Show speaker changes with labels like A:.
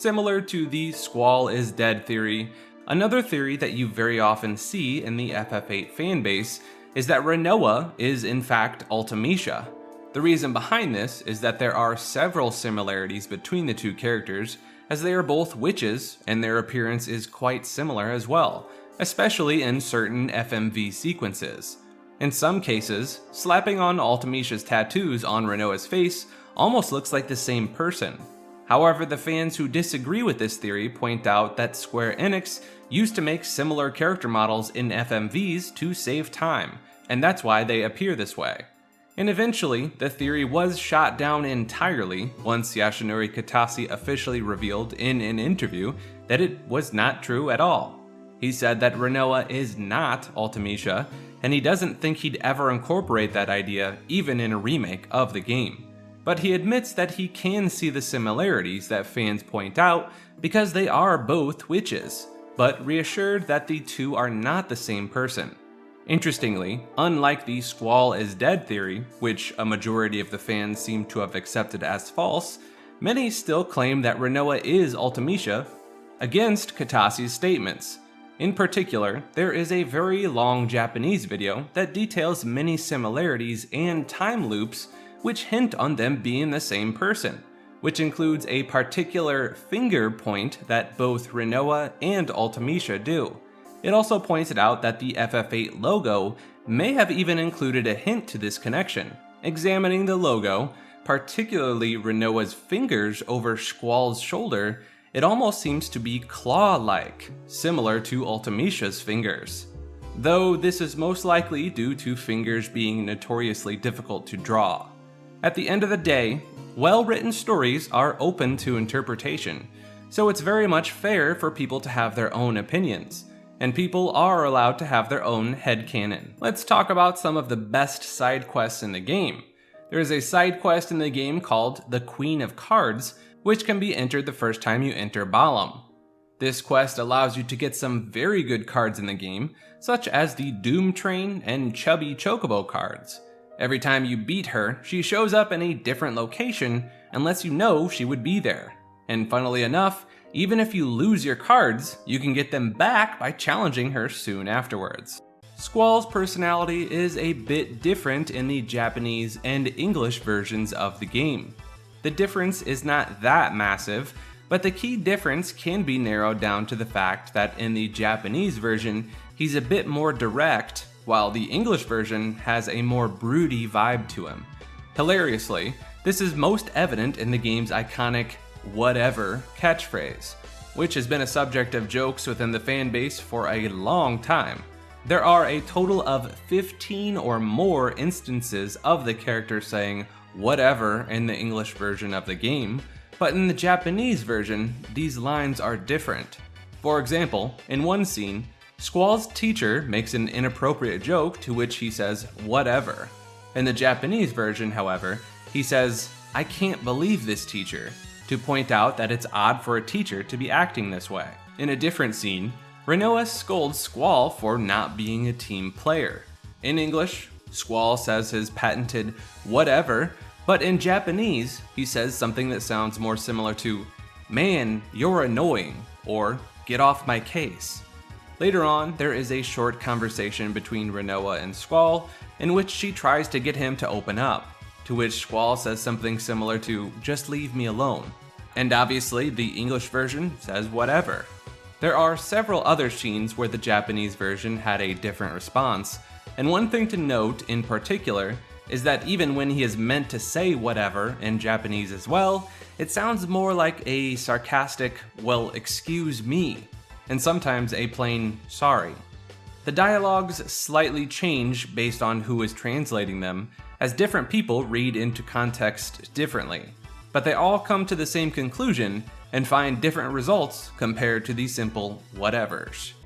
A: Similar to the Squall is dead theory, another theory that you very often see in the FF8 fanbase is that Rinoa is in fact Ultimecia. The reason behind this is that there are several similarities between the two characters, as they are both witches and their appearance is quite similar as well, especially in certain FMV sequences. In some cases, slapping on Ultimecia's tattoos on Rinoa's face almost looks like the same person. However, the fans who disagree with this theory point out that Square Enix used to make similar character models in FMVs to save time, and that's why they appear this way. And eventually, the theory was shot down entirely once Yasunori Kitase officially revealed in an interview that it was not true at all. He said that Rinoa is not Ultimecia, and he doesn't think he'd ever incorporate that idea even in a remake of the game. But he admits that he can see the similarities that fans point out because they are both witches, but reassured that the two are not the same person. Interestingly, unlike the Squall is dead theory, which a majority of the fans seem to have accepted as false, many still claim that Rinoa is Ultimecia against Kitase's statements. In particular, there is a very long Japanese video that details many similarities and time loops which hint on them being the same person, which includes a particular finger point that both Rinoa and Ultimecia do. It also pointed out that the FF8 logo may have even included a hint to this connection. Examining the logo, particularly Rinoa's fingers over Squall's shoulder, it almost seems to be claw-like, similar to Ultimecia's fingers. Though this is most likely due to fingers being notoriously difficult to draw. At the end of the day, well-written stories are open to interpretation, so it's very much fair for people to have their own opinions, and people are allowed to have their own headcanon. Let's talk about some of the best side quests in the game. There is a side quest in the game called the Queen of Cards, which can be entered the first time you enter Balamb. This quest allows you to get some very good cards in the game, such as the Doom Train and Chubby Chocobo cards. Every time you beat her, she shows up in a different location and lets you know she would be there. And funnily enough, even if you lose your cards, you can get them back by challenging her soon afterwards. Squall's personality is a bit different in the Japanese and English versions of the game. The difference is not that massive, but the key difference can be narrowed down to the fact that in the Japanese version, he's a bit more direct, while the English version has a more broody vibe to him. Hilariously, this is most evident in the game's iconic "whatever" catchphrase, which has been a subject of jokes within the fanbase for a long time. There are a total of 15 or more instances of the character saying "whatever" in the English version of the game, but in the Japanese version, these lines are different. For example, in one scene, Squall's teacher makes an inappropriate joke to which he says "whatever." In the Japanese version, however, he says, "I can't believe this teacher," to point out that it's odd for a teacher to be acting this way. In a different scene, Rinoa scolds Squall for not being a team player. In English, Squall says his patented "whatever," but in Japanese, he says something that sounds more similar to "man, you're annoying," or "get off my case." Later on, there is a short conversation between Rinoa and Squall in which she tries to get him to open up, to which Squall says something similar to "just leave me alone." And obviously, the English version says "whatever." There are several other scenes where the Japanese version had a different response, and one thing to note in particular is that even when he is meant to say "whatever" in Japanese as well, it sounds more like a sarcastic "well, excuse me," and sometimes a plain "sorry." The dialogues slightly change based on who is translating them, as different people read into context differently, but they all come to the same conclusion and find different results compared to the simple "whatevers."